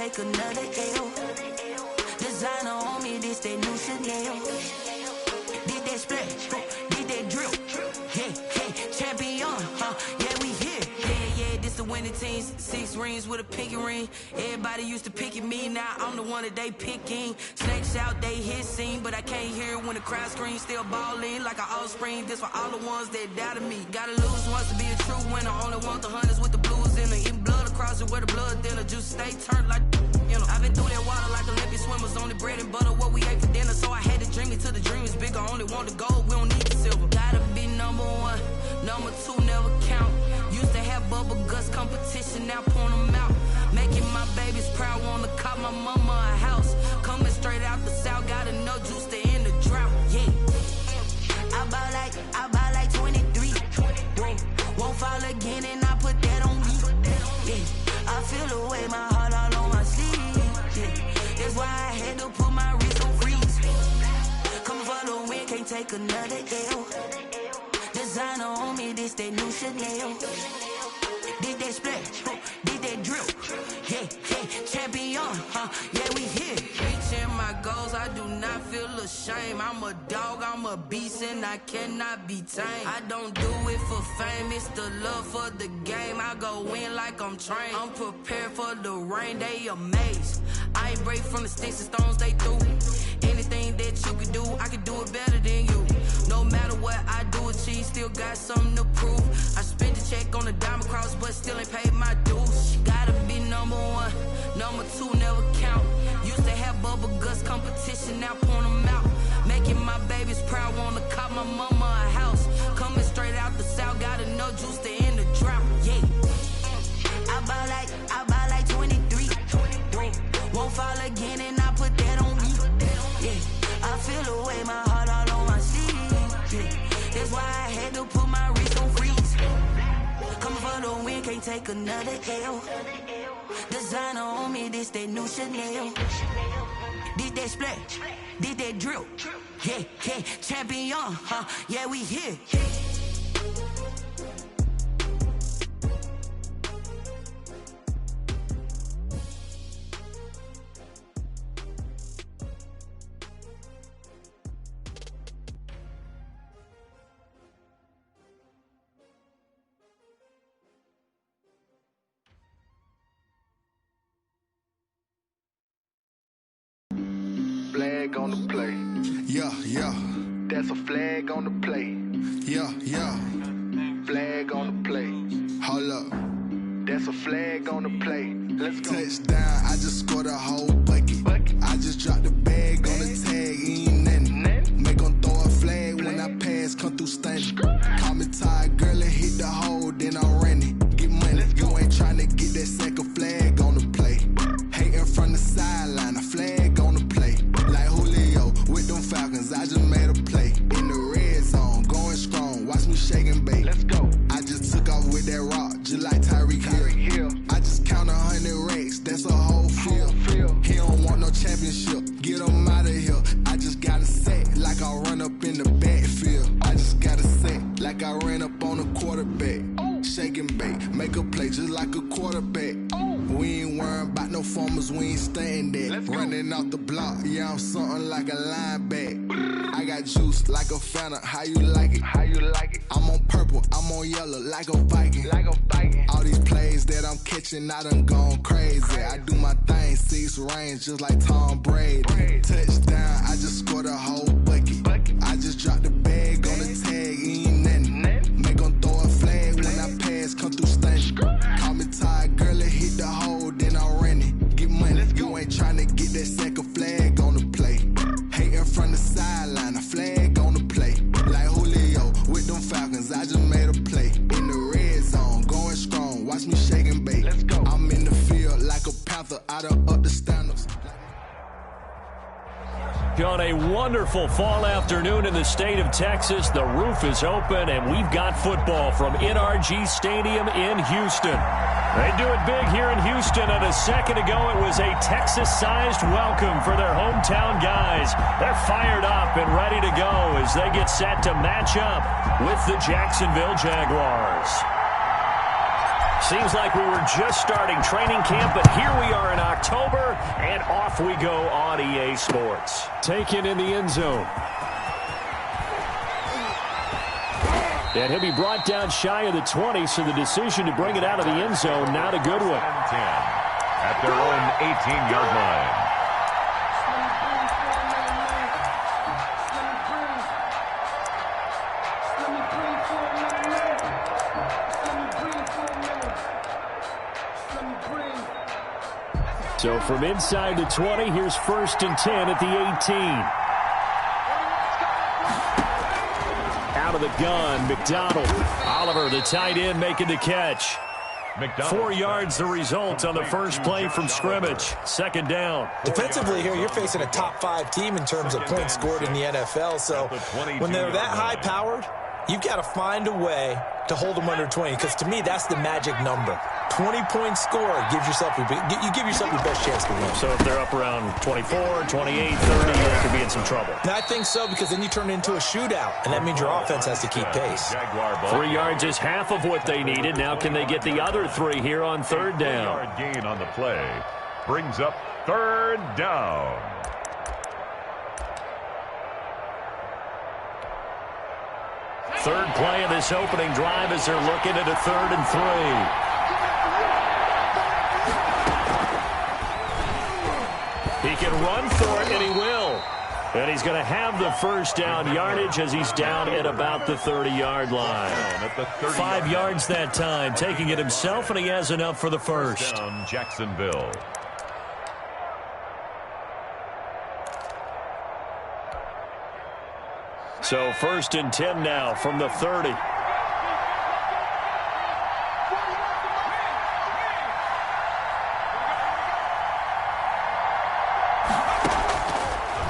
take another L. Designer on me, this that new Chanel. Did that splash, did that drill. Yeah, champion, yeah, we here. Yeah, this the winning teams. 6 rings with a pinky ring. Everybody used to pick at me, now I'm the one that they picking. Snakes out, they hit scene, but I can't hear it when the crowd screams. Still ballin' like an offspring. This for all the ones that doubted me. Gotta lose once to be a true winner. Only want the hunters with the blues in it. Eating blood across it where the blood thinner. Just stay turned like, you know. I've been through that water like Olympic swimmers. Only bread and butter, what we ate for dinner. So I had to dream it till the dream is bigger. Only want the gold, we don't need the silver. Gotta be number 1, number 2 never count. Used to have bubble guts competition, now point them out. Making my babies proud, wanna cop my mama a house. Coming straight out the south, got enough juice to end the drought, yeah. I buy like 23. Whoa, won't fall again and I put that on me. Yeah, I feel the way, my heart all on my sleeve. Yeah, that's why I had to put my wrist on freeze. Coming for the win, can't take another L. Designer on me, this that new Chanel. Did that splash, did that drill. Yeah, champion, yeah, we here. Reaching my goals, I do not feel ashamed. I'm a dog, I'm a beast, and I cannot be tamed. I don't do it for fame, it's the love for the game. I go in like I'm trained. I'm prepared for the rain, they amazed. I ain't break from the sticks and stones they threw. Anything that you can do, I can do it better than you. No matter what I do, achieve, still got something to prove. I spent the check on the diamond cross, but still ain't paid my dues. Gotta be number 1, number 2 never count. Used to have bubble guts competition, now point them out. Making my babies proud, wanna cop my mama a house. Coming straight out the south, got enough juice to end the drought, yeah. I buy like 23. Whoa, won't fall again and I put that on me. Yeah, I feel the way, my heart all on my sleeve. Yeah, that's why I had to put my wrist on freeze. Coming for the win, can't take another L. Designer on me, this that new Chanel. Did that splash, did that drill. Yeah, champion, yeah, we here. Flag on the play. Yeah. That's a flag on the play. Yeah. Flag on the play. Hold up. That's a flag on the play. Let's go. Touchdown, I just scored a whole bucket. I just dropped the bag on the tag, ain't nothing. Make 'em throw a flag when I pass, come through stunning. Call me tired, girl, and hit the hole, then I'm running. Get money, you ain't tryna get that second flag on the play. Hating from the sideline, a flag on the play. Like Julio with them Falcons, I just made a play. In the red zone, going strong, watch me shake and bake. Let's go. I just took off with that rock, just like Tyreek Hill. I just count 100 racks, that's a whole field. He don't want no championship, get him out of here. I just gotta set like I run up in the backfield. I just gotta set like I ran up on a quarterback. Shake and bake, make a play just like a quarterback. We ain't worrying about no formers, we ain't staying there. Running off the block, yeah, I'm something like a linebacker. I got juice like a Fanta, how you like it? I'm on purple, I'm on yellow like a Viking. All these plays that I'm catching, I done gone crazy. I do my thing, 6 range just like Tom Brady. Touchdown, I just scored a whole bucket. I just dropped the bag on the tag, ain't nothing. Make 'em throw a flag when I pass, come through stunning. Call me tired, girl, and hit the hole, then I'm running. Get money, you ain't tryna get that second flag on the play. Hating from the sideline, a flag on the play. Like Julio with them Falcons, I just made a play. In the red zone, going strong, watch me shake and bake. I'm in the field like a panther, I done up the standards. On a wonderful fall afternoon in the state of Texas, the roof is open, and we've got football from NRG Stadium in Houston. They do it big here in Houston, and a second ago it was a Texas-sized welcome for their hometown guys. They're fired up and ready to go as they get set to match up with the Jacksonville Jaguars. Seems like we were just starting training camp, but here we are in October, we go on EA Sports. Taken in the end zone. And he'll be brought down shy of the 20, so the decision to bring it out of the end zone, not a good one. 10 at their own 18-yard line. So from inside the 20, here's 1st and 10 at the 18. Out of the gun, McDonald. Oliver, the tight end, making the catch. 4 yards the result on the first play from scrimmage. 2nd down. Defensively here, you're facing a top 5 team in terms of points scored in the NFL. So when they're that high-powered, you've got to find a way to hold them under 20, because to me, that's the magic number. 20 points scored gives yourself you give yourself your best chance to win. So if they're up around 24, 28, 30, they could be in some trouble. I think so, because then you turn it into a shootout, and that means your offense has to keep pace. 3 yards is half of what they needed. Now can they get the other 3 here on 3rd down? Gain on the play brings up 3rd down. Third play of this opening drive as they're looking at a 3rd and 3. He can run for it, and he will. And he's going to have the 1st down yardage as he's down at about the 30-yard line. 5 yards that time, taking it himself, and he has enough for the 1st. Down Jacksonville. So 1st and 10 now from the 30.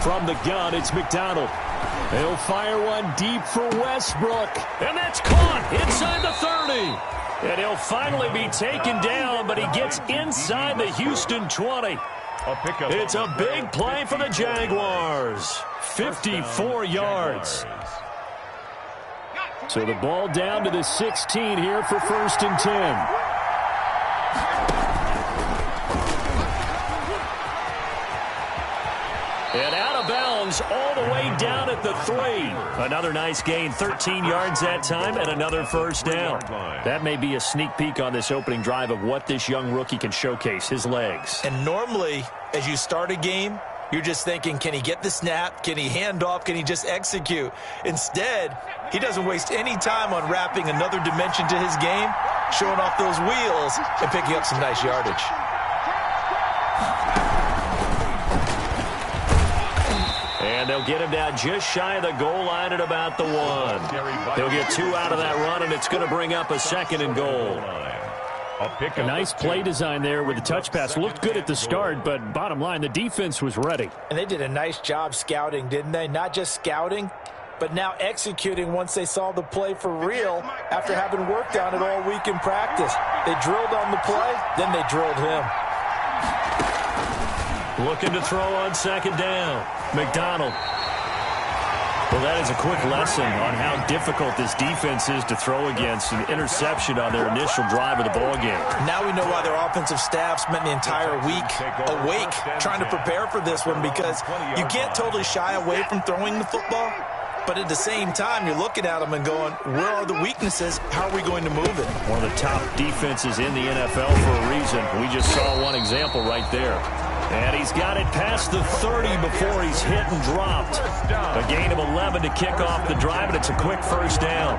From the gun, it's McDonald. He'll fire one deep for Westbrook. And that's caught inside the 30. And he'll finally be taken down, but he gets inside the Houston 20. It's a big play for the Jaguars. 54 yards. So the ball down to the 16 here for 1st and 10. And out of bounds all the way down at the 3. Another nice gain, 13 yards that time, and another 1st down. That may be a sneak peek on this opening drive of what this young rookie can showcase, his legs. And normally, as you start a game, you're just thinking, can he get the snap? Can he hand off? Can he just execute? Instead, he doesn't waste any time on wrapping another dimension to his game, showing off those wheels, and picking up some nice yardage. And they'll get him down just shy of the goal line at about the 1. He'll get 2 out of that run, and it's going to bring up a 2nd and goal. A nice play design there with the touch pass. Looked good at the start, but bottom line, the defense was ready. And they did a nice job scouting, didn't they? Not just scouting, but now executing once they saw the play for real after having worked on it all week in practice. They drilled on the play, then they drilled him. Looking to throw on 2nd down. McDonald. Well, that is a quick lesson on how difficult this defense is to throw against. An interception on their initial drive of the ball game. Now we know why their offensive staff spent the entire week awake trying to prepare for this one, because you can't totally shy away from throwing the football, but at the same time, you're looking at them and going, where are the weaknesses? How are we going to move it? One of the top defenses in the NFL for a reason. We just saw one example right there. And he's got it past the 30 before he's hit and dropped. A gain of 11 to kick off the drive, and it's a quick 1st down.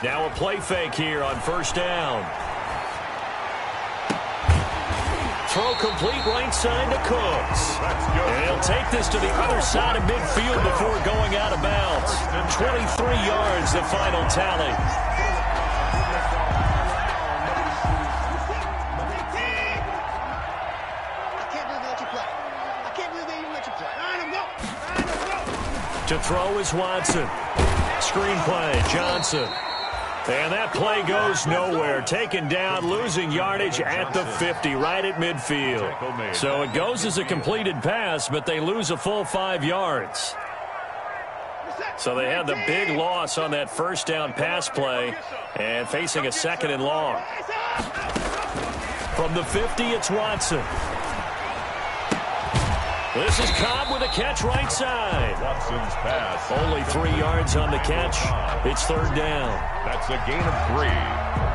Now a play fake here on 1st down. Throw complete right side to Cooks. And he'll take this to the other side of midfield before going out of bounds. 23 yards, the final tally. To throw is Watson. Screenplay, Johnson. And that play goes nowhere. Taken down, losing yardage at the 50, right at midfield. So it goes as a completed pass, but they lose a full 5 yards. So they had the big loss on that first down pass play and facing a 2nd and long. From the 50, it's Watson. This is Cobb with a catch right side. Watson's pass. Only 3 yards on the catch. It's 3rd down. That's a gain of 3.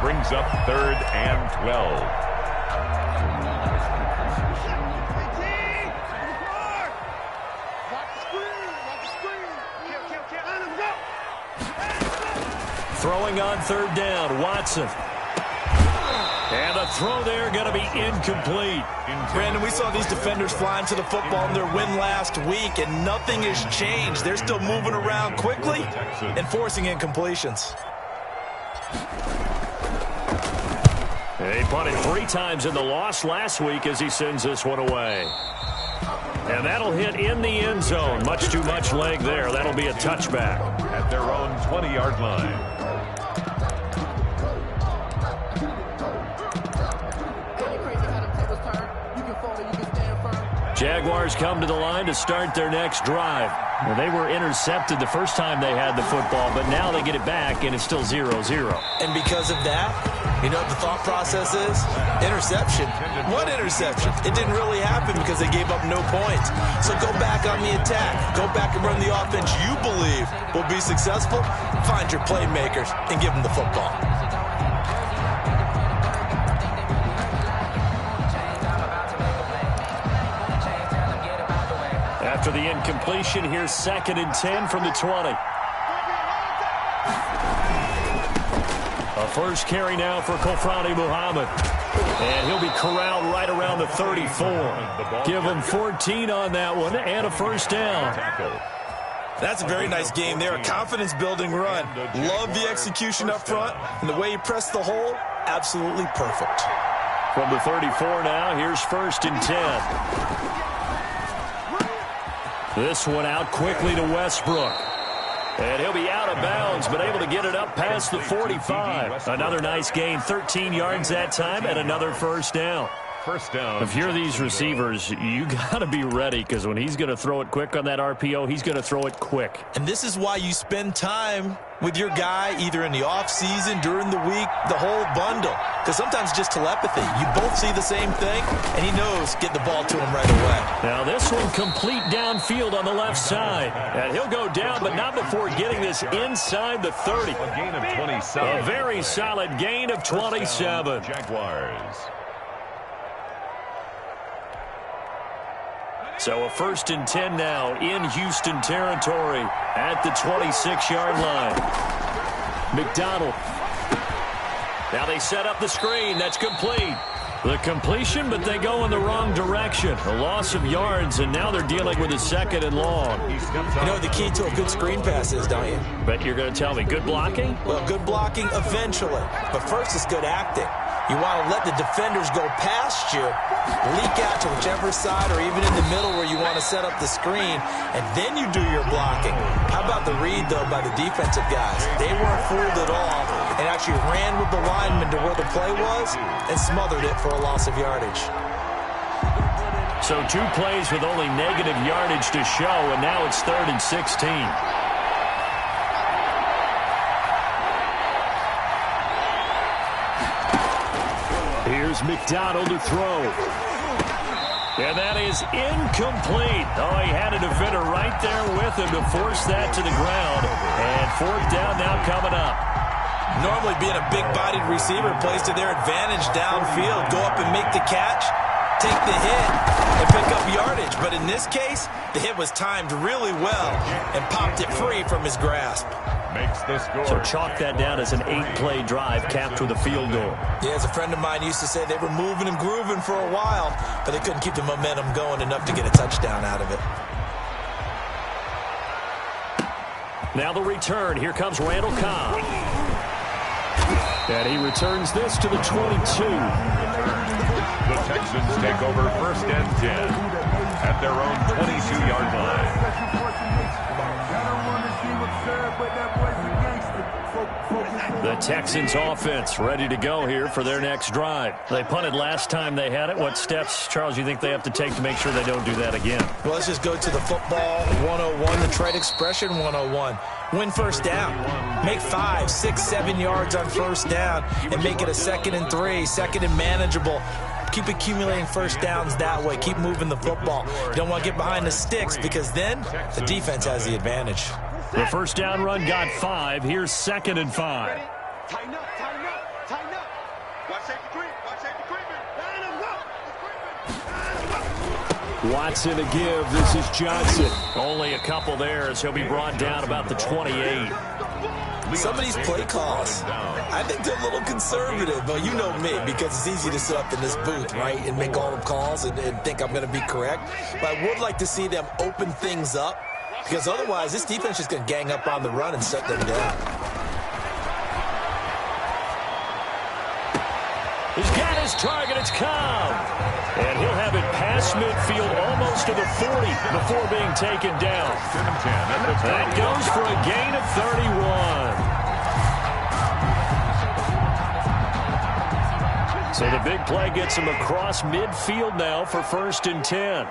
Brings up 3rd and 12. Throwing on 3rd down, Watson. And the throw there going to be incomplete. Brandon, we saw these defenders flying to the football in their win last week, and nothing has changed. They're still moving around quickly and forcing incompletions. He punted 3 times in the loss last week as he sends this one away. And that'll hit in the end zone. Much too much leg there. That'll be a touchback. At their own 20-yard line. Jaguars come to the line to start their next drive. Well, they were intercepted the first time they had the football, but now they get it back, and it's still 0-0. And because of that, you know what the thought process is? Interception. What interception? It didn't really happen because they gave up no points. So go back on the attack. Go back and run the offense you believe will be successful. Find your playmakers and give them the football. After the incompletion, here's 2nd and 10 from the 20. A first carry now for Kofrani Muhammad. And he'll be corralled right around the 34. Give him 14 on that one and a first down. That's a very nice game there. A confidence-building run. Love the execution up front. And the way he pressed the hole, absolutely perfect. From the 34 now, here's 1st and 10. This one out quickly to Westbrook. And he'll be out of bounds, but able to get it up past the 45. Another nice gain, 13 yards that time, and another first down. First down. If you're these receivers, you got to be ready, because when he's going to throw it quick on that RPO, he's going to throw it quick. And this is why you spend time with your guy either in the offseason, during the week, the whole bundle. Because sometimes just telepathy. You both see the same thing, and he knows get the ball to him right away. Now this one complete downfield on the left side. And he'll go down, but not before getting this inside the 30. A gain of 27. A very solid gain of 27. Jaguars. So a 1st and 10 now in Houston territory at the 26-yard line. McDonald. Now they set up the screen. That's complete. The completion, but they go in the wrong direction. A loss of yards, and now they're dealing with a 2nd and long. You know what the key to a good screen pass is, don't you? Bet you're going to tell me. Good blocking? Well, good blocking eventually. But first, it's good acting. You want to let the defenders go past you, leak out to whichever side or even in the middle where you want to set up the screen, and then you do your blocking. How about the read, though, by the defensive guys? They weren't fooled at all and actually ran with the lineman to where the play was and smothered it for a loss of yardage. So 2 plays with only negative yardage to show, and now it's 3rd and 16. Here's McDonald to throw. And that is incomplete. Oh, he had a defender right there with him to force that to the ground. And 4th down now coming up. Normally being a big-bodied receiver plays to their advantage downfield. Go up and make the catch, take the hit, and pick up yardage. But in this case, the hit was timed really well and popped it free from his grasp. Makes the score. So chalk that down as an 8-play drive capped with a field goal. Yeah, as a friend of mine used to say, they were moving and grooving for a while, but they couldn't keep the momentum going enough to get a touchdown out of it. Now the return. Here comes Randall Cobb. And he returns this to the 22. The Texans take over 1st and 10 at their own 22-yard line. But that boy's a gangster. The Texans offense ready to go here for their next drive. They punted last time they had it. What steps, Charles, you think they have to take to make sure they don't do that again? Well, let's just go to the football 101, the trade expression 101. Win first down. Make 5, 6, 7 yards on first down and make it a 2nd and 3, 2nd and manageable. Keep accumulating first downs that way. Keep moving the football. You don't want to get behind the sticks because then the defense has the advantage. The first down run got 5. Here's 2nd and 5. Tighten up, tighten up, tighten up. Watch safety creep, watch safety creeping. Watson to give. This is Johnson. Only a couple there as he'll be brought down about the 28. Some of these play calls, I think they're a little conservative, but you know me, because it's easy to sit up in this booth, right, and make all the calls and think I'm going to be correct. But I would like to see them open things up, because otherwise this defense is going to gang up on the run and shut them down. He's got his target. It's Cobb. And he'll have it past midfield almost to the 40 before being taken down. That goes for a gain of 31. So the big play gets him across midfield now for 1st and 10.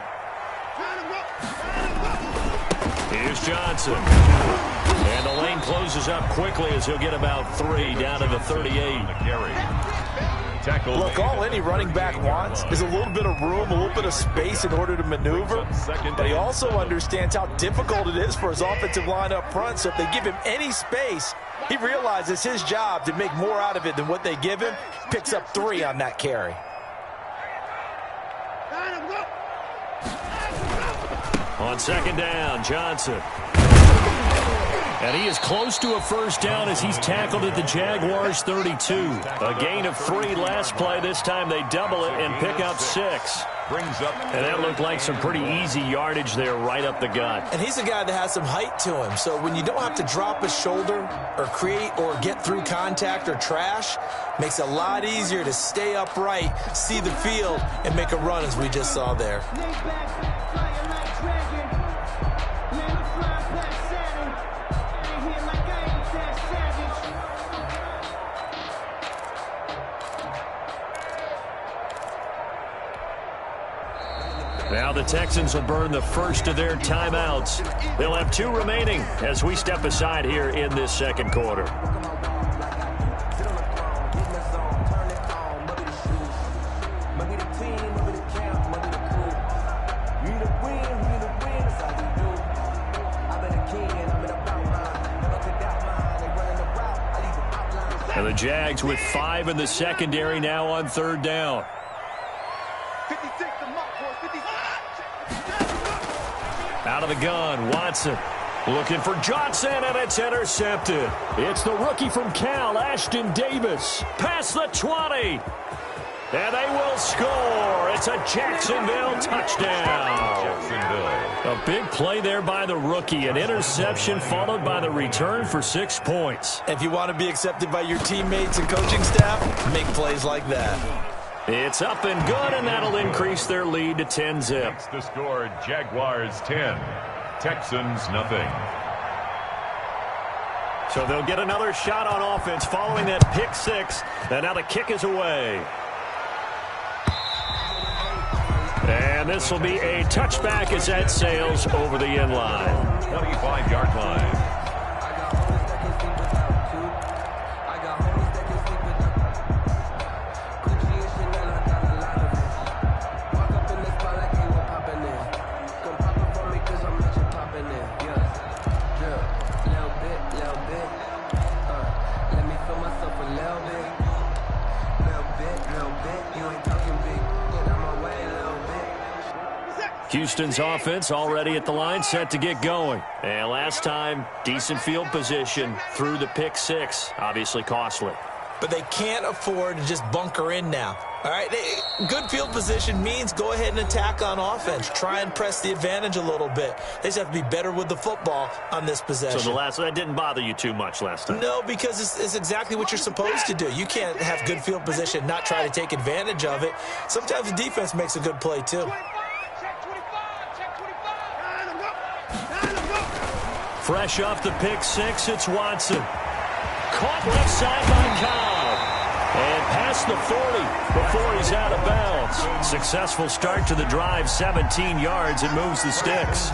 Here's Johnson. And the lane closes up quickly as he'll get about 3 down to the 38. Look, all any running back wants is a little bit of room, a little bit of space in order to maneuver. But he also understands how difficult it is for his offensive line up front. So if they give him any space, he realizes his job to make more out of it than what they give him. Picks up 3 on that carry. On 2nd down, Johnson. And he is close to a first down as he's tackled at the Jaguars' 32. A gain of 3 last play. This time they double it and pick up 6. And that looked like some pretty easy yardage there right up the gut. And he's a guy that has some height to him. So when you don't have to drop his shoulder or create or get through contact or trash, makes it a lot easier to stay upright, see the field, and make a run as we just saw there. Now the Texans will burn the first of their timeouts. They'll have 2 remaining as we step aside here in this 2nd quarter. And the Jags with 5 in the secondary now on 3rd down. Out of the gun, Watson looking for Johnson, and it's intercepted. It's the rookie from Cal, Ashton Davis, past the 20. And they will score. It's a Jacksonville touchdown. A big play there by the rookie. An interception followed by the return for 6 points. If you want to be accepted by your teammates and coaching staff, make plays like that. It's up and good, and that'll increase their lead to 10-zip. It's the score, Jaguars 10, Texans nothing. So they'll get another shot on offense following that pick 6, and now the kick is away. And this will be a touchback as that sails over the end line. 25-yard line. Houston's offense already at the line, set to get going. And last time, decent field position through the pick 6. Obviously costly. But they can't afford to just bunker in now. All right, good field position means go ahead and attack on offense. Try and press the advantage a little bit. They just have to be better with the football on this possession. So that didn't bother you too much last time? No, because it's exactly what you're supposed to do. You can't have good field position, not try to take advantage of it. Sometimes the defense makes a good play too. Fresh off the pick 6, it's Watson. Caught left side by Cobb. And past the 40 before he's out of bounds. Successful start to the drive, 17 yards, and moves the sticks.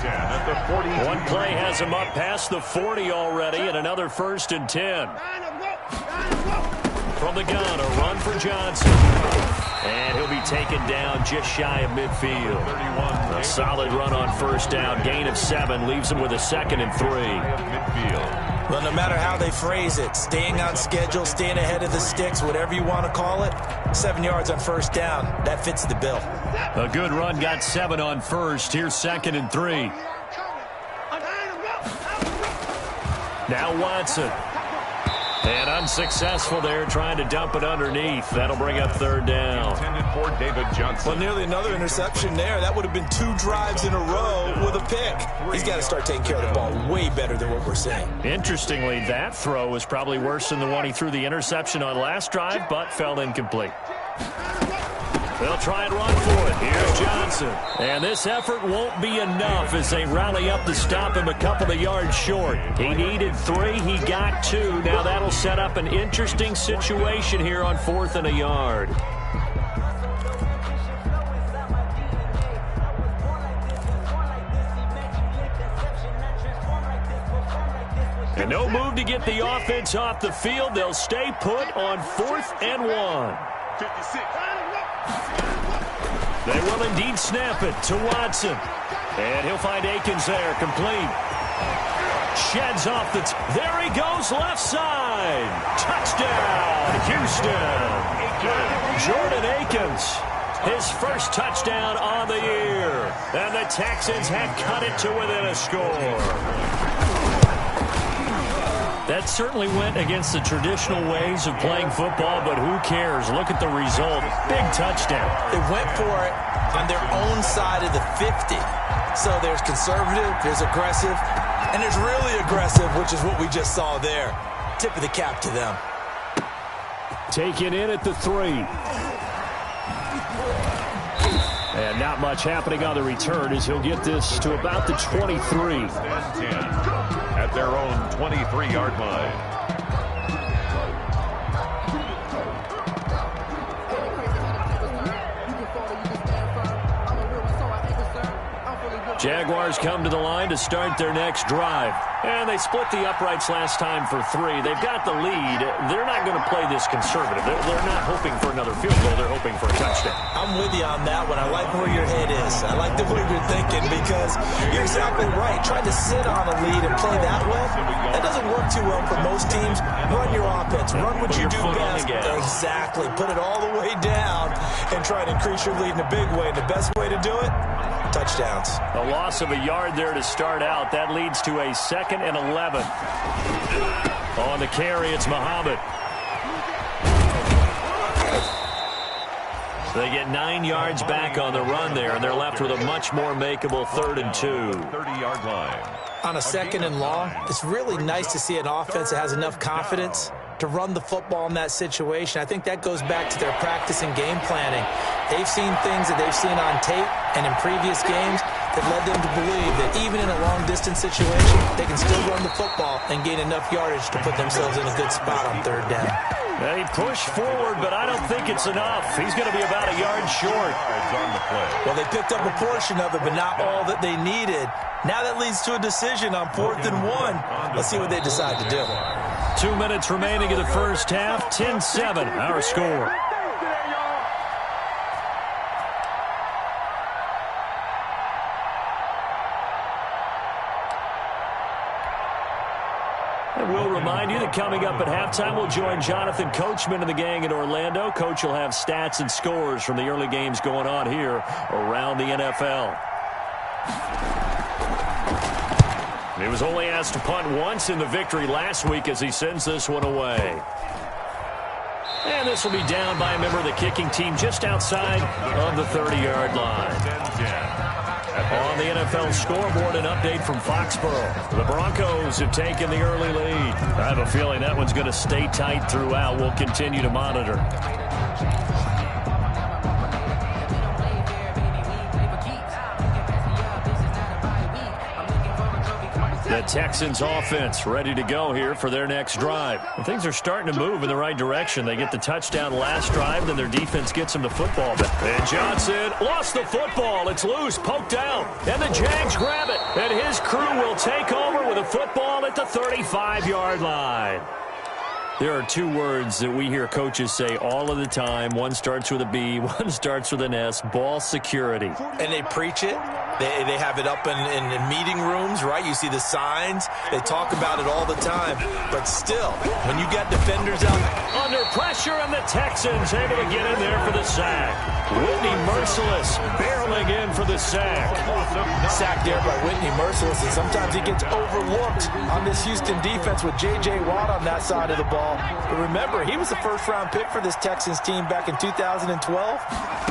One play has him up past the 40 already, and another 1st and 10. From the gun, a run for Johnson. And he'll be taken down just shy of midfield. A solid run on 1st down. Gain of 7 leaves him with a 2nd and 3. Well, no matter how they phrase it, staying on schedule, staying ahead of the sticks, whatever you want to call it, 7 yards on 1st down. That fits the bill. A good run, got 7 on 1st. Here's 2nd and 3. Now Watson. And unsuccessful there, trying to dump it underneath. That'll bring up 3rd down. Intended for David Johnson. Well, nearly another interception there. That would have been 2 drives in a row with a pick. He's got to start taking care of the ball way better than what we're seeing. Interestingly, that throw was probably worse than the one he threw the interception on last drive, but fell incomplete. They'll try and run for it. Here's Johnson. And this effort won't be enough as they rally up to stop him a couple of yards short. He needed 3. He got 2. Now that'll set up an interesting situation here on 4th and a yard. And no move to get the offense off the field. They'll stay put on 4th and 1. 56. They will indeed snap it to Watson. And he'll find Akins there, complete. Sheds off the... There he goes, left side. Touchdown, Houston. Jordan Akins, his first touchdown on the year. And the Texans have cut it to within a score. That certainly went against the traditional ways of playing football, but who cares? Look at the result. Big touchdown. They went for it on their own side of the 50. So there's conservative, there's aggressive, and there's really aggressive, which is what we just saw there. Tip of the cap to them. Taken in at the 3. And not much happening on the return as he'll get this to about the 23. At their own 23-yard line. Jaguars come to the line to start their next drive. And they split the uprights last time for 3. They've got the lead. They're not going to play this conservative. They're not hoping for another field goal. They're hoping for a touchdown. I'm with you on that one. I like where your head is. I like the way you're thinking because you're exactly right. Trying to sit on a lead and play that way, that doesn't work too well for most teams. Run your offense. Run what you do best. Exactly. Put it all the way down and try to increase your lead in a big way. And the best way to do it, touchdowns. A loss of a yard there to start out. That leads to a 2nd and 11. On the carry, it's Muhammad. They get 9 yards back on the run there, and they're left with a much more makeable 3rd and 2. 30-yard line. On a 2nd and long, it's really nice to see an offense that has enough confidence to run the football in that situation. I think that goes back to their practice and game planning. They've seen things that they've seen on tape and in previous games that led them to believe that even in a long-distance situation, they can still run the football and gain enough yardage to put themselves in a good spot on 3rd down. They push forward, but I don't think it's enough. He's going to be about a yard short. Well, they picked up a portion of it, but not all that they needed. Now that leads to a decision on 4th and 1. Let's see what they decide to do. 2 minutes remaining in the first half. 10-7, our score. And we'll remind you that coming up at halftime, we'll join Jonathan Coachman and the gang in Orlando. Coach will have stats and scores from the early games going on here around the NFL. He was only asked to punt once in the victory last week as he sends this one away. And this will be down by a member of the kicking team just outside of the 30-yard line. On the NFL scoreboard, an update from Foxborough. The Broncos have taken the early lead. I have a feeling that one's going to stay tight throughout. We'll continue to monitor. The Texans offense ready to go here for their next drive. And things are starting to move in the right direction. They get the touchdown last drive, then their defense gets them the football back. And Johnson lost the football. It's loose, poked out, and the Jags grab it. And his crew will take over with a football at the 35-yard line. There are two words that we hear coaches say all of the time. One starts with a B, one starts with an S, ball security. And they preach it. They have it up in meeting rooms, right? You see the signs. They talk about it all the time. But still, when you got defenders out under pressure, and the Texans able to get in there for the sack. Whitney Merciless barreling in for the sack. Sack there by Whitney Merciless, and sometimes he gets overlooked on this Houston defense with J.J. Watt on that side of the ball. But remember, he was a first-round pick for this Texans team back in 2012,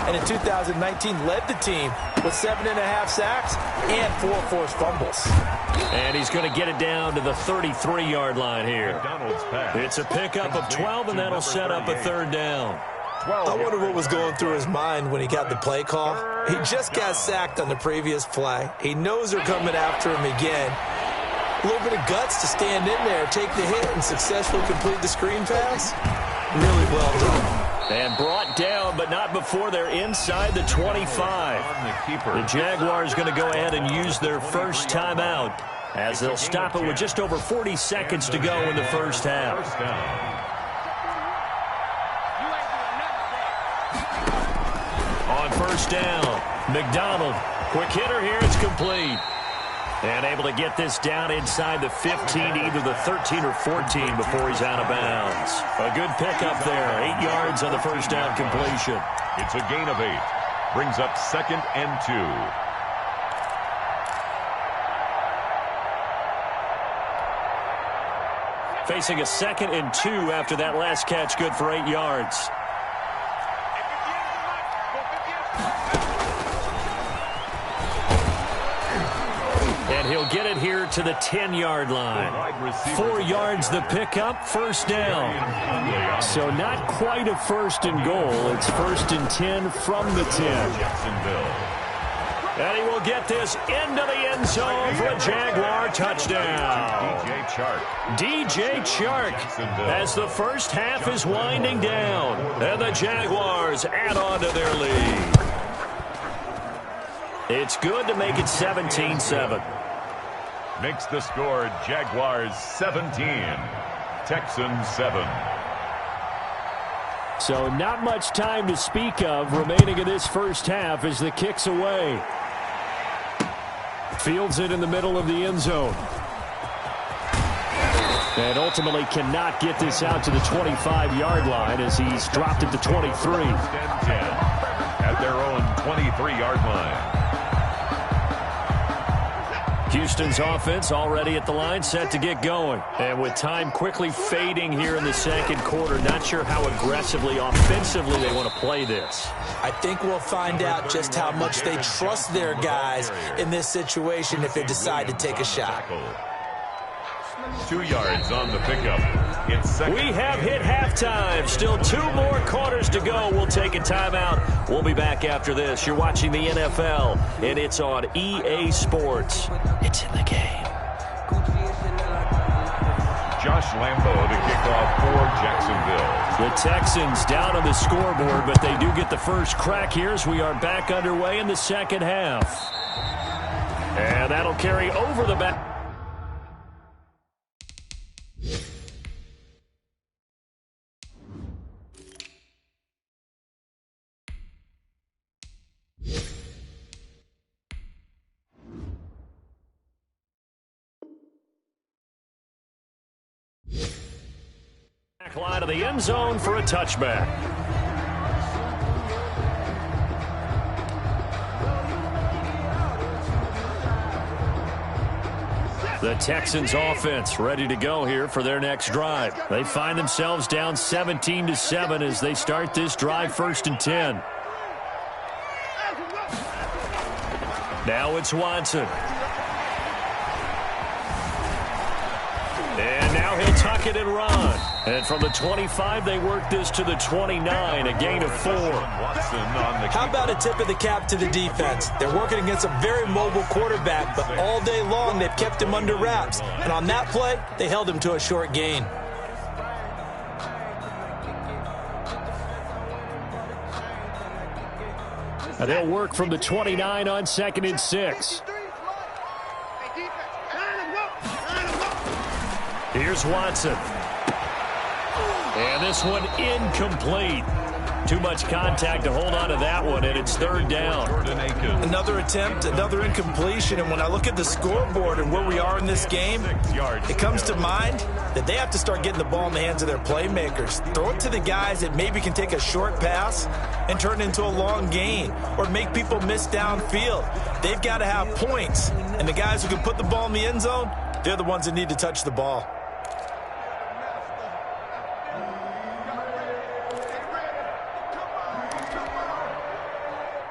and in 2019 led the team with 7.5 sacks and 4 forced fumbles. And he's going to get it down to the 33-yard line here. It's a pickup of 12, and that'll set up a third down. I wonder what was going through his mind when he got the play call. He just got sacked on the previous play. He knows they're coming after him again. A little bit of guts to stand in there, take the hit, and successfully complete the screen pass. Really well done. And brought down, but not before they're inside the 25. The Jaguars going to go ahead and use their first timeout as they'll stop it with just over 40 seconds to go in the first half. On first down, McDonald. Quick hitter here. It's complete. And able to get this down inside the 15, either the 13 or 14 before he's out of bounds. A good pickup there. 8 yards on the first down completion. It's a gain of 8. Brings up 2nd and 2. Facing a 2nd and 2 after that last catch, good for 8 yards. And he'll get it here to the 10-yard line. 4 yards the pickup, first down. So not quite a first and goal. It's 1st and 10 from the 10. And he will get this into the end zone for a Jaguar touchdown. DJ Chark as the first half is winding down. And the Jaguars add on to their lead. It's good to make it 17-7. Makes the score Jaguars 17, Texans 7. So not much time to speak of remaining in this first half as the kick's away. Fields it in the middle of the end zone. And ultimately cannot get this out to the 25-yard line as he's dropped it to 23. 10 at their own 23-yard line. Houston's offense already at the line, set to get going. And with time quickly fading here in the second quarter, not sure how aggressively, offensively they want to play this. I think we'll find out just how much they trust their guys in this situation if they decide to take a shot. 2 yards on the pickup. We have hit halftime. Still 2 more quarters to go. We'll take a timeout. We'll be back after this. You're watching the NFL, and it's on EA Sports. It's in the game. Josh Lambo to kick off for Jacksonville. The Texans down on the scoreboard, but they do get the first crack here as we are back underway in the second half. And that'll carry over the back. Line of the end zone for a touchback. The Texans offense ready to go here for their next drive. They find themselves down 17-7 as they start this drive, 1st and 10. Now it's Watson. And now he'll tuck it and run. And from the 25, they work this to the 29, a gain of 4. How about a tip of the cap to the defense? They're working against a very mobile quarterback, but all day long they've kept him under wraps. And on that play, they held him to a short gain. Now they'll work from the 29 on 2nd and 6. Here's Watson. And this one incomplete. Too much contact to hold on to that one, and it's 3rd down. Another attempt, another incompletion, and when I look at the scoreboard and where we are in this game, it comes to mind that they have to start getting the ball in the hands of their playmakers. Throw it to the guys that maybe can take a short pass and turn it into a long gain or make people miss downfield. They've got to have points, and the guys who can put the ball in the end zone, they're the ones that need to touch the ball.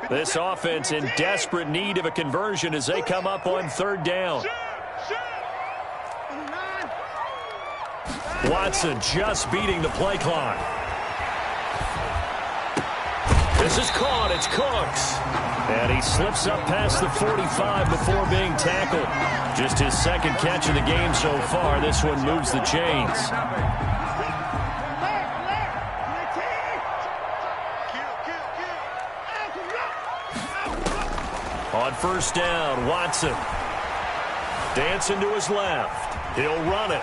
This offense in desperate need of a conversion as they come up on 3rd down. Watson just beating the play clock. This is caught. It's Cooks. And he slips up past the 45 before being tackled. Just his 2nd catch of the game so far. This one moves the chains. On 1st down, Watson. Dancing to his left. He'll run it.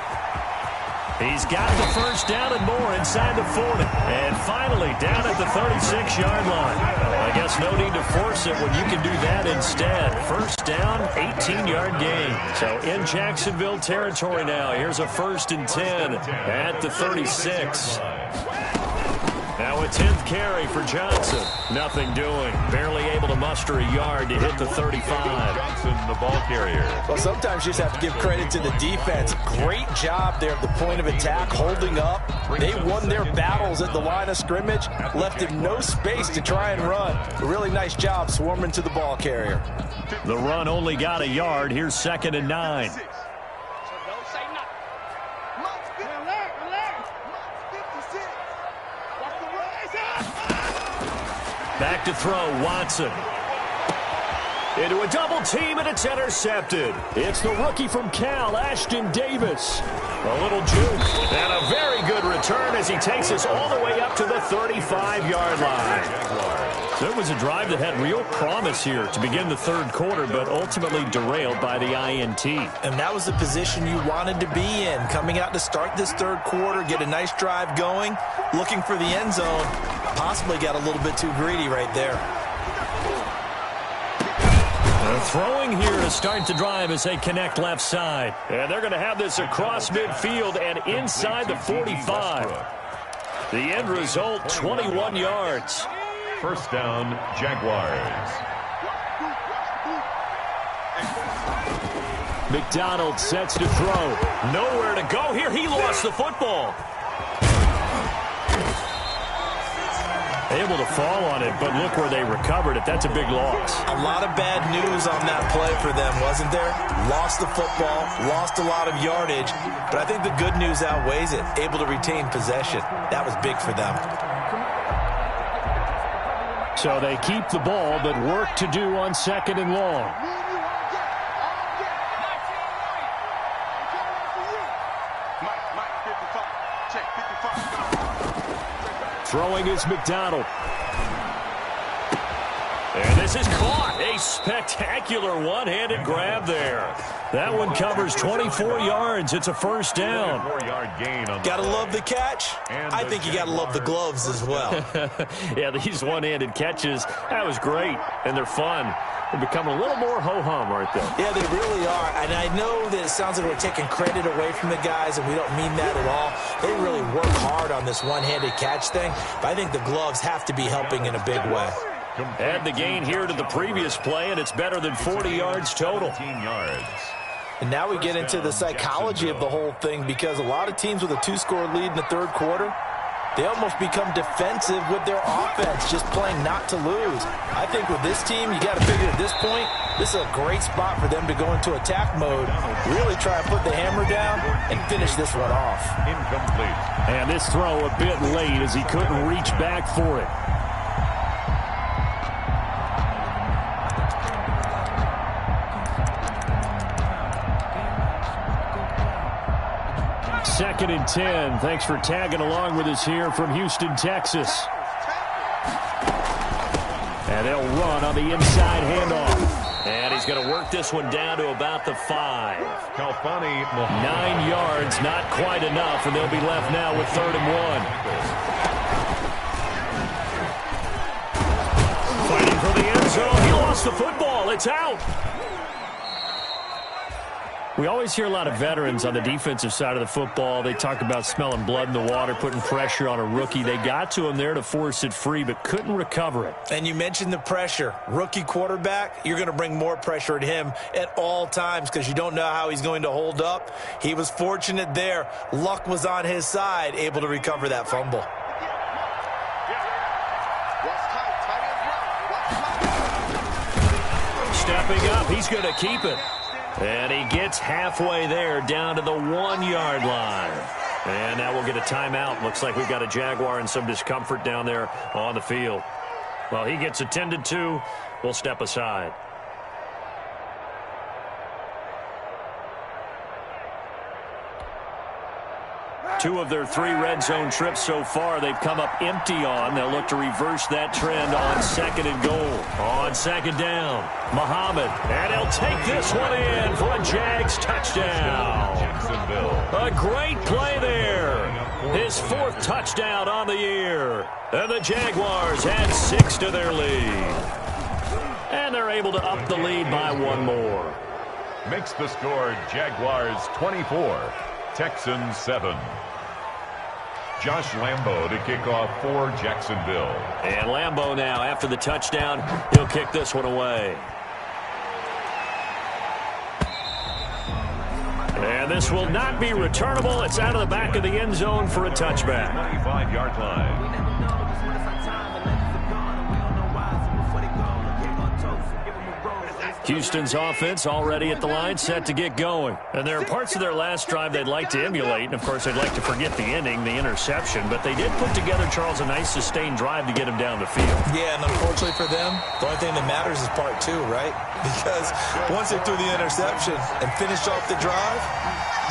He's got the 1st down and more inside the 40. And finally down at the 36-yard line. I guess no need to force it when you can do that instead. 1st down, 18-yard gain. So in Jacksonville territory now. Here's a 1st and 10 at the 36. Now a 10th carry for Johnson. Nothing doing. Barely able to muster a yard to hit the 35. Johnson, the ball carrier. Well, sometimes you just have to give credit to the defense. Great job there at the point of attack, holding up. They won their battles at the line of scrimmage, left him no space to try and run. A really nice job swarming to the ball carrier. The run only got a yard. Here's 2nd and 9. Back to throw, Watson. Into a double team, and it's intercepted. It's the rookie from Cal, Ashton Davis. A little juke, and a very good return as he takes us all the way up to the 35-yard line. So it was a drive that had real promise here to begin the 3rd quarter, but ultimately derailed by the INT. And that was the position you wanted to be in, coming out to start this 3rd quarter, get a nice drive going, looking for the end zone. Possibly got a little bit too greedy right there. They're throwing here to start the drive as they connect left side. And they're going to have this across midfield and inside the 45. The end result, 21 yards. 1st down, Jaguars. McDonald sets to throw. Nowhere to go here. He lost the football. Able to fall on it, but look where they recovered it. That's a big loss. A lot of bad news on that play for them, wasn't there? Lost the football, lost a lot of yardage, but I think the good news outweighs it. Able to retain possession. That was big for them. So they keep the ball, but work to do on 2nd and long. Throwing is McDonald. And this is caught. A spectacular one-handed grab there. That one covers 24 yards. It's a 1st down. 4-yard gain on the Gotta love the catch. I think you gotta love the gloves as well. Yeah, these one-handed catches, that was great. And they're fun. They're becoming a little more ho-hum, aren't they? Yeah, they really are. And I know that it sounds like we're taking credit away from the guys, and we don't mean that at all. They really work hard on this one-handed catch thing, but I think the gloves have to be helping in a big way. Add the gain here to the previous play, and it's better than 40 yards total. 15 yards. And now we get into the psychology of the whole thing, because a lot of teams with a 2-score lead in the 3rd quarter, they almost become defensive with their offense, just playing not to lose. I think with this team, you got to figure at this point, this is a great spot for them to go into attack mode, really try and put the hammer down and finish this one off. Incomplete. And this throw a bit late as he couldn't reach back for it. Second and 10. Thanks for tagging along with us here from Houston, Texas. And they'll run on the inside handoff. And he's going to work this one down to about the 5. 9 yards, not quite enough, and they'll be left now with 3rd and 1. Fighting for the end zone. He lost the football. It's out. We always hear a lot of veterans on the defensive side of the football. They talk about smelling blood in the water, putting pressure on a rookie. They got to him there to force it free, but couldn't recover it. And you mentioned the pressure. Rookie quarterback, you're going to bring more pressure at him at all times because you don't know how he's going to hold up. He was fortunate there. Luck was on his side, able to recover that fumble. Stepping up, he's going to keep it. And he gets halfway there, down to the 1-yard line. And now we'll get a timeout. Looks like we've got a Jaguar in some discomfort down there on the field. Well, he gets attended to. We'll step aside. Two of their 3 red zone trips so far, they've come up empty on. They'll look to reverse that trend on 2nd and goal. On 2nd down, Muhammad. And he'll take this one in for a Jags touchdown. A great play there. His 4th touchdown on the year. And the Jaguars add 6 to their lead. And they're able to up the lead by 1 more. Makes the score Jaguars 24, Texans 7. Josh Lambo to kick off for Jacksonville. And Lambo now, after the touchdown, he'll kick this one away. And this will not be returnable. It's out of the back of the end zone for a touchback. 25-yard line. Houston's offense already at the line, set to get going. And there are parts of their last drive they'd like to emulate. And, of course, they'd like to forget the ending, the interception. But they did put together, Charles, a nice sustained drive to get him down the field. Yeah, and unfortunately for them, the only thing that matters is part 2, right? Because once they threw the interception and finished off the drive,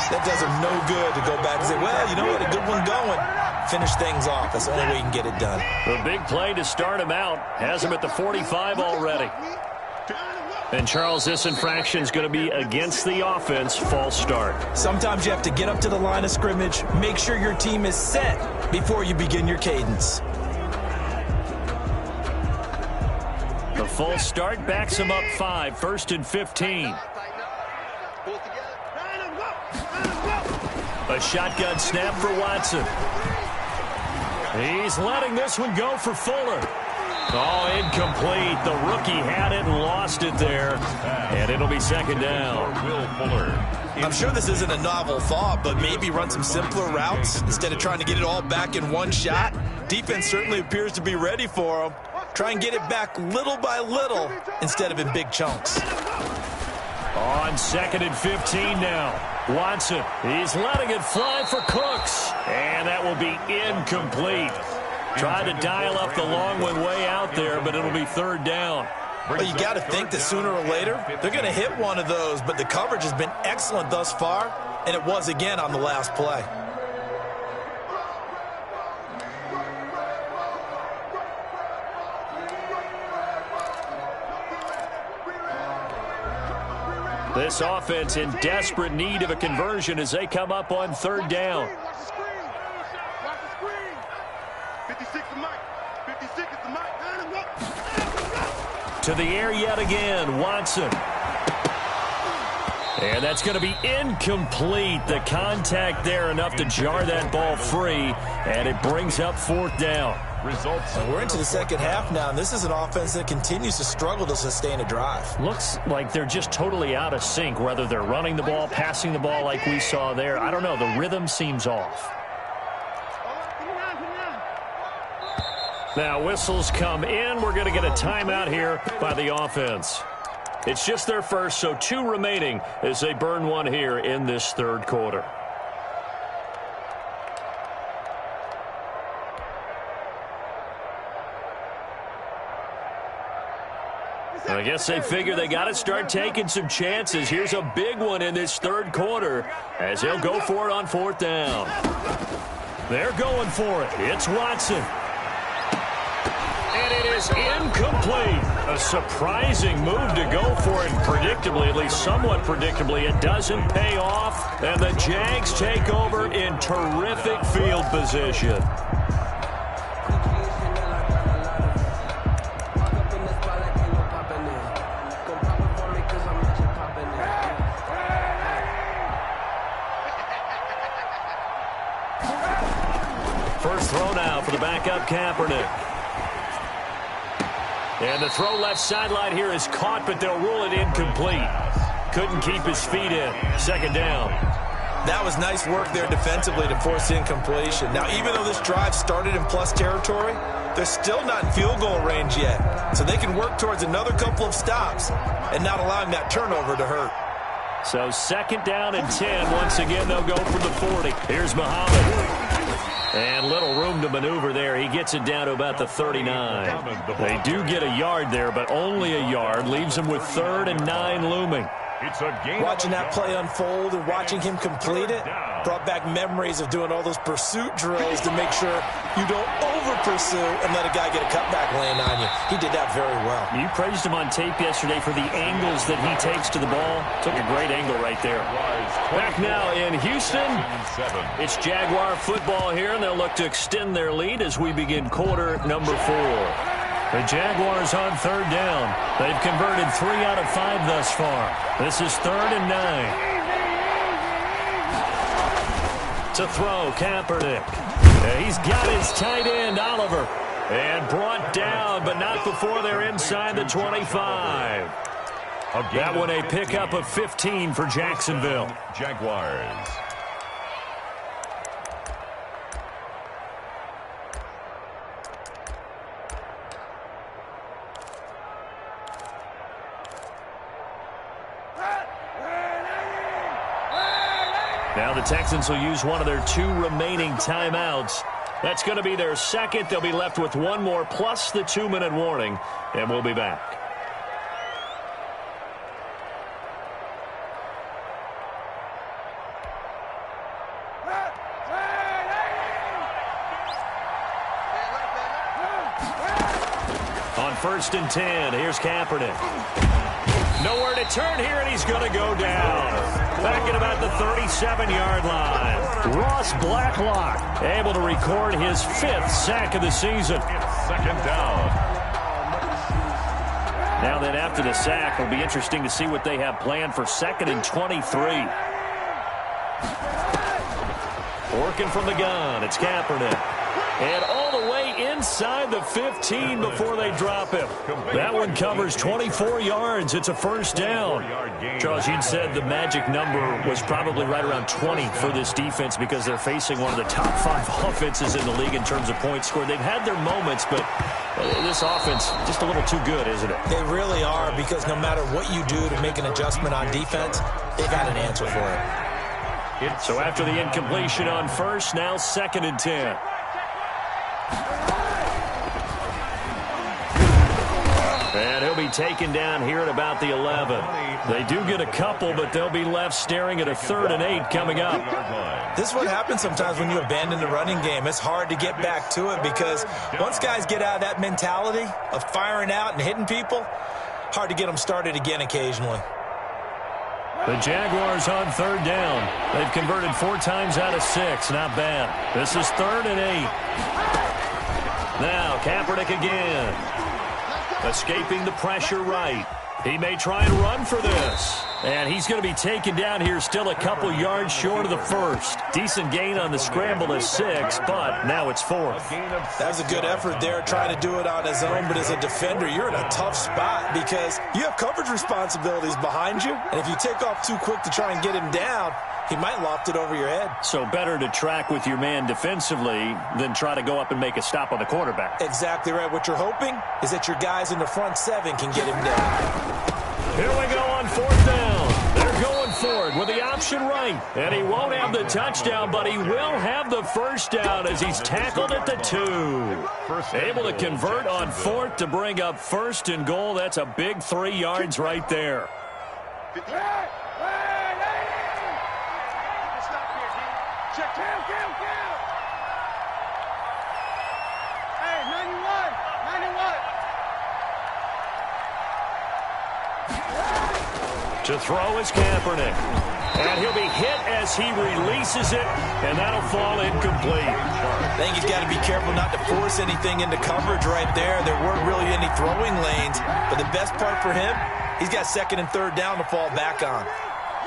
that does them no good to go back and say, well, you know what, a good one going. Finish things off. That's the only way you can get it done. The big play to start him out has him at the 45 already. And, Charles, this infraction is going to be against the offense, false start. Sometimes you have to get up to the line of scrimmage, make sure your team is set before you begin your cadence. The false start backs him up 5, 1st and 15. A shotgun snap for Watson. He's letting this one go for Fuller. Oh, incomplete. The rookie had it and lost it there. And it'll be 2nd down. Will Fuller. I'm sure this isn't a novel thought, but maybe run some simpler routes instead of trying to get it all back in one shot. Defense certainly appears to be ready for him. Try and get it back little by little instead of in big chunks. On 2nd and 15 now. Watson, he's letting it fly for Cooks. And that will be incomplete. Tried to dial up the long one way out there, but it'll be 3rd down. Well, you got to think that sooner or later, they're going to hit one of those, but the coverage has been excellent thus far, and it was again on the last play. This offense in desperate need of a conversion as they come up on 3rd down. To the air yet again, Watson. And that's going to be incomplete. The contact there enough to jar that ball free, and it brings up 4th down. Results. And we're into the 2nd half now, and this is an offense that continues to struggle to sustain a drive. Looks like they're just totally out of sync, whether they're running the ball, passing the ball like we saw there. I don't know. The rhythm seems off. Now whistles come in. We're going to get a timeout here by the offense. It's just their first, so 2 remaining as they burn one here in this third quarter. I guess they figure they got to start taking some chances. Here's a big one in this third quarter as they'll go for it on 4th down. They're going for it. It's Watson. And it is incomplete. A surprising move to go for it. Predictably, at least somewhat predictably, it doesn't pay off. And the Jags take over in terrific field position. First throw now for the backup Kaepernick. And the throw left sideline here is caught, but they'll rule it incomplete. Couldn't keep his feet in. 2nd down. That was nice work there defensively to force incompletion. Now, even though this drive started in plus territory, they're still not in field goal range yet. So they can work towards another couple of stops and not allowing that turnover to hurt. So 2nd down and 10. Once again, they'll go for the 40. Here's Muhammad. And little room to maneuver there. He gets it down to about the 39. They do get a yard there, but only a yard. Leaves them with 3rd and 9 looming. It's a game. Watching that play unfold and watching him complete it brought back memories of doing all those pursuit drills to make sure you don't over-pursue and let a guy get a cutback land on you. He did that very well. You praised him on tape yesterday for the angles that he takes to the ball. Took a great angle right there. Back now in Houston. It's Jaguar football here, and they'll look to extend their lead as we begin quarter number 4. The Jaguars on 3rd down. They've converted 3 out of 5 thus far. This is 3rd and 9. To throw, Kaepernick. He's got his tight end, Oliver. And brought down, but not before they're inside the 25. That one a pickup of 15 for Jacksonville. Jaguars. Now the Texans will use one of their 2 remaining timeouts. That's going to be their 2nd. They'll be left with 1 more plus the 2-minute warning, and we'll be back. On 1st and 10, here's Kaepernick. Nowhere to turn here, and he's going to go down. Back at about the 37-yard line. Ross Blacklock able to record his 5th sack of the season. 2nd down. Now then, after the sack, it'll be interesting to see what they have planned for 2nd and 23. Working from the gun, it's Kaepernick. And all the way inside the 15 before they drop him. That one covers 24 yards. It's a 1st down. Charles, you'd said the magic number was probably right around 20 for this defense because they're facing one of the top 5 offenses in the league in terms of points scored. They've had their moments, but this offense just a little too good, isn't it? They really are, because no matter what you do to make an adjustment on defense, they've got an answer for it. So after the incompletion on 1st, now 2nd and 10. And he'll be taken down here at about the 11. They do get a couple, but they'll be left staring at a 3rd and 8 coming up. This is what happens sometimes when you abandon the running game. It's hard to get back to it because once guys get out of that mentality of firing out and hitting people, hard to get them started again occasionally. The Jaguars on 3rd down. They've converted 4 times out of 6. Not bad. This is 3rd and 8. Now Kaepernick again. Escaping the pressure right. He may try and run for this. And he's going to be taken down here still a couple yards short of the first. Decent gain on the scramble is 6, but now it's 4th. That was a good effort there trying to do it on his own, but as a defender, you're in a tough spot because you have coverage responsibilities behind you, and if you take off too quick to try and get him down, he might loft it over your head. So better to track with your man defensively than try to go up and make a stop on the quarterback. Exactly right. What you're hoping is that your guys in the front 7 can get him down. Here we go on 4th down. They're going for it with the option right. And he won't have the touchdown, but he will have the first down as he's tackled at the 2. Able to convert on 4th to bring up 1st and goal. That's a big 3 yards right there. Hey, 91, 91. To throw is Kaepernick. And he'll be hit as he releases it, and that'll fall incomplete. I think he's got to be careful not to force anything into coverage right there. There weren't really any throwing lanes, but the best part for him, he's got 2nd and 3rd down to fall back on.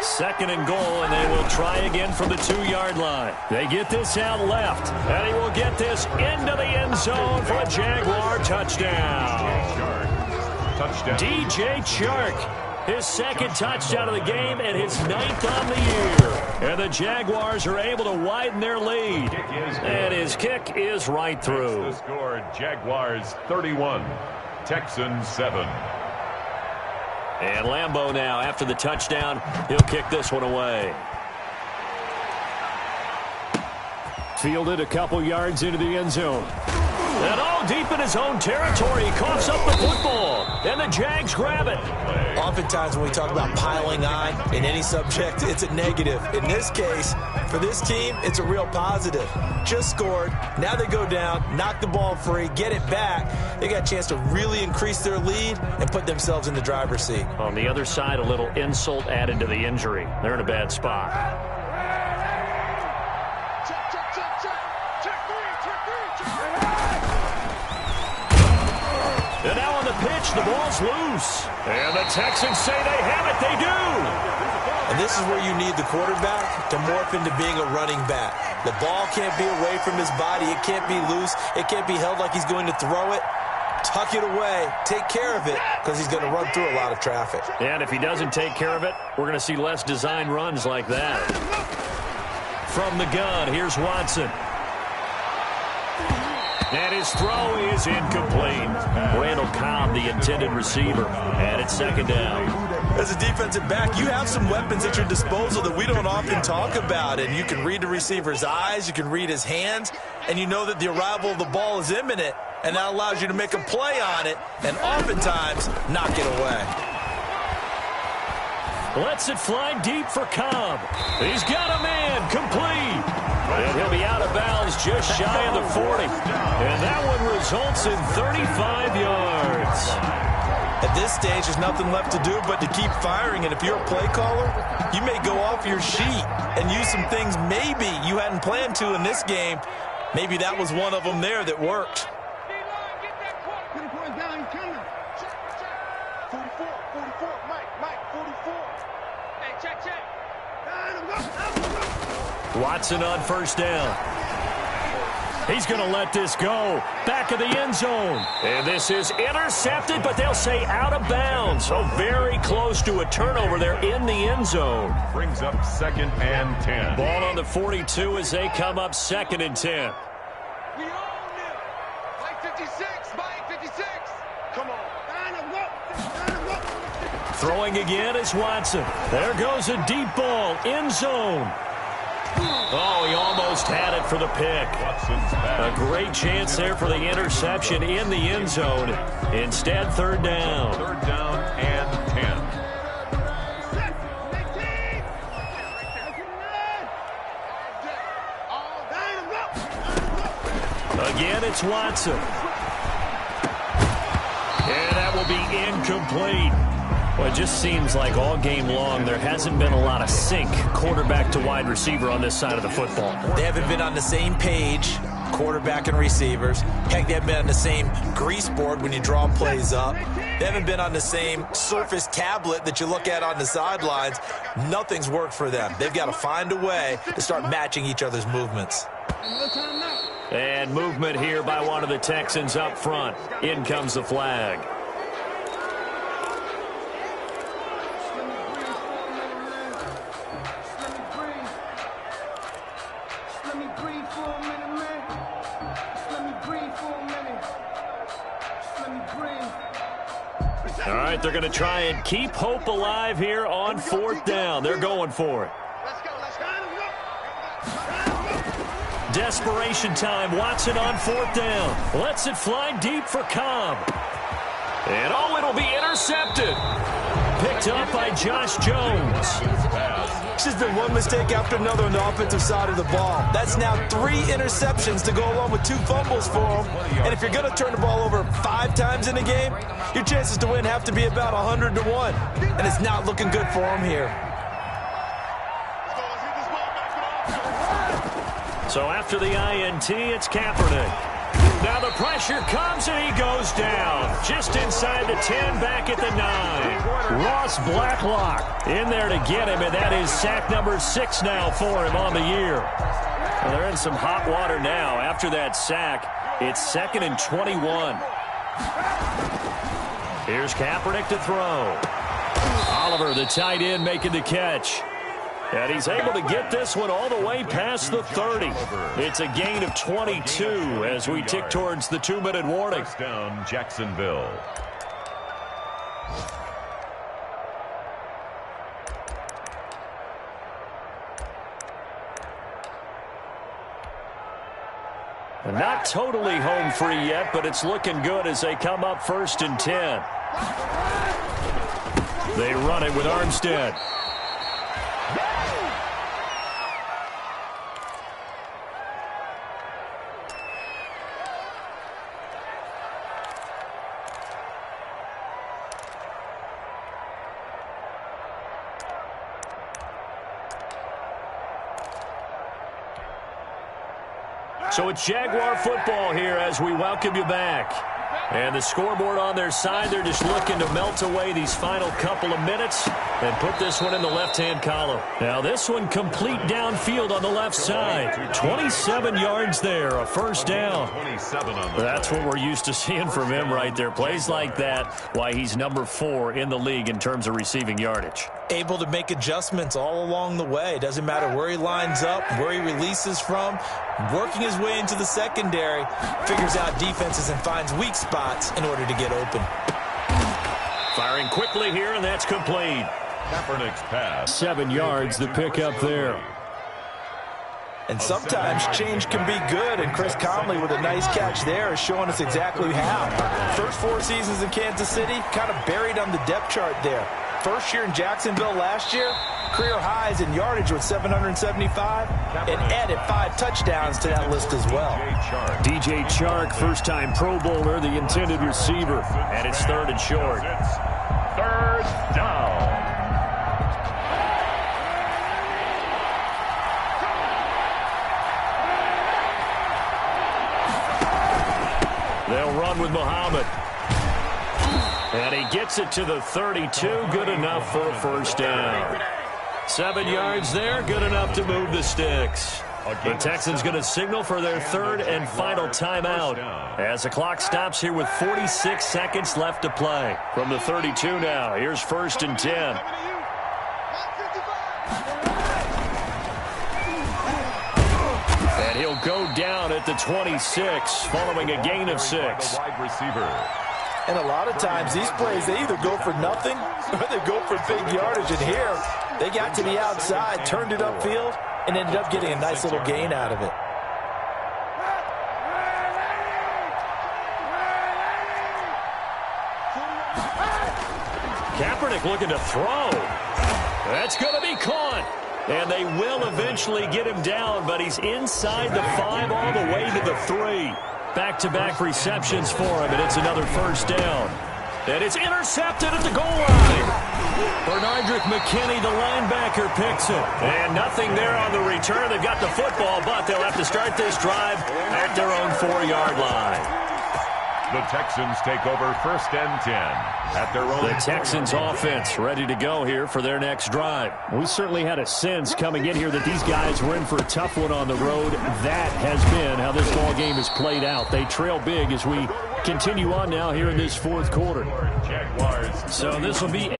2nd and goal, and they will try again from the 2-yard line. They get this out left, and he will get this into the end zone for a Jaguar touchdown. DJ Chark, his 2nd touchdown of the game and his 9th on the year. And the Jaguars are able to widen their lead. And his kick is right through. The score, Jaguars 31, Texans 7. And Lambeau now, after the touchdown, he'll kick this one away. Fielded a couple yards into the end zone. And all deep in his own territory, he coughs up the football. And the Jags grab it. Oftentimes when we talk about piling on in any subject, it's a negative. In this case, for this team, it's a real positive. Just scored. Now they go down, knock the ball free, get it back. They got a chance to really increase their lead and put themselves in the driver's seat. On the other side, a little insult added to the injury. They're in a bad spot. And now on the pitch, the ball's loose. And the Texans say they have it. They do. And this is where you need the quarterback to morph into being a running back. The ball can't be away from his body. It can't be loose. It can't be held like he's going to throw it. Tuck it away. Take care of it because he's going to run through a lot of traffic. And if he doesn't take care of it, we're going to see less design runs like that. From the gun, here's Watson. And his throw is incomplete. Randall Cobb, the intended receiver. And it's 2nd down. As a defensive back, you have some weapons at your disposal that we don't often talk about. And you can read the receiver's eyes, you can read his hands, and you know that the arrival of the ball is imminent. And that allows you to make a play on it and oftentimes knock it away. Lets it fly deep for Cobb. He's got a man, complete. And he'll be out of bounds just shy of the 40. And that one results in 35 yards. At this stage, there's nothing left to do but to keep firing. And if you're a play caller, you may go off your sheet and use some things maybe you hadn't planned to in this game. Maybe that was one of them there that worked. 44, Mike, 44. Hey, check. Watson on 1st down. He's going to let this go. Back of the end zone. And this is intercepted, but they'll say out of bounds. So very close to a turnover there in the end zone. Brings up 2nd and 10. Ball on the 42 as they come up 2nd and 10. We own it. Mike 56, Mike 56. Come on. Throwing again is Watson. There goes a deep ball. End zone. Oh, he almost had it for the pick. A great chance there for the interception in the end zone. Instead, 3rd down. 3rd down and 10. Again, it's Watson. And that will be incomplete. Well, it just seems like all game long there hasn't been a lot of sync quarterback to wide receiver on this side of the football. They haven't been on the same page quarterback and receivers. Heck, they haven't been on the same grease board when you draw plays up. They haven't been on the same Surface tablet that you look at on the sidelines. Nothing's worked for them. They've got to find a way to start matching each other's movements. And movement here by one of the Texans up front. In comes the flag. All right, they're going to try and keep hope alive here on 4th down. They're going for it. Desperation time. Watson on 4th down. Lets it fly deep for Cobb. And oh, it'll be intercepted. Picked up by Josh Jones. This has been one mistake after another on the offensive side of the ball. That's now 3 interceptions to go along with 2 fumbles for him. And if you're going to turn the ball over 5 times in a game, your chances to win have to be about 100 to 1. And it's not looking good for him here. So after the INT, it's Kaepernick. Now the pressure comes and he goes down. Just inside the 10, back at the 9. Ross Blacklock in there to get him, and that is sack number 6 now for him on the year. Well, they're in some hot water now. After that sack, it's 2nd and 21. Here's Kaepernick to throw. Oliver, the tight end, making the catch. And he's able to get this one all the way past the 30. It's a gain of 22 as we tick towards the 2-minute warning. First down, Jacksonville. Not totally home free yet, but it's looking good as they come up 1st and 10. They run it with Armstead. So it's Jaguar football here as we welcome you back. And the scoreboard on their side, they're just looking to melt away these final couple of minutes and put this one in the left-hand column. Now this one complete downfield on the left side. 27 yards there, a first down. That's what we're used to seeing from him right there. Plays like that, why he's number 4 in the league in terms of receiving yardage. Able to make adjustments all along the way. Doesn't matter where he lines up, where he releases from. Working his way into the secondary, figures out defenses and finds weak spots in order to get open. Firing quickly here, and that's complete. Kaepernick's pass. 7 yards, the pickup there. And sometimes change can be good, and Chris Conley with a nice catch there is showing us exactly how. First 4 seasons in Kansas City, kind of buried on the depth chart there. First year in Jacksonville last year, career highs in yardage with 775, and added 5 touchdowns to that list as well. DJ Chark, first-time Pro Bowler, the intended receiver, and it's 3rd and short. 3rd down. They'll run with Muhammad. And he gets it to the 32. Good enough for a first down. 7 yards there. Good enough to move the sticks. The Texans going to signal for their 3rd and final timeout as the clock stops here with 46 seconds left to play. From the 32 now, here's 1st and 10. And he'll go down at the 26 following a gain of 6. Wide receiver. And a lot of times these plays, they either go for nothing or they go for big yardage. And here, they got to the outside, turned it upfield, and ended up getting a nice little gain out of it. Kaepernick looking to throw. That's going to be caught. And they will eventually get him down, but he's inside the 5 all the way to the 3. Back-to-back receptions for him, and it's another first down. And it's intercepted at the goal line. Bernardrick McKinney, the linebacker, picks it. And nothing there on the return. They've got the football, but they'll have to start this drive at their own 4-yard line. The Texans take over 1st and 10 at their own. The Texans offense ready to go here for their next drive. We certainly had a sense coming in here that these guys were in for a tough one on the road. That has been how this ball game has played out. They trail big as we continue on now here in this 4th quarter. Jaguars. So this will be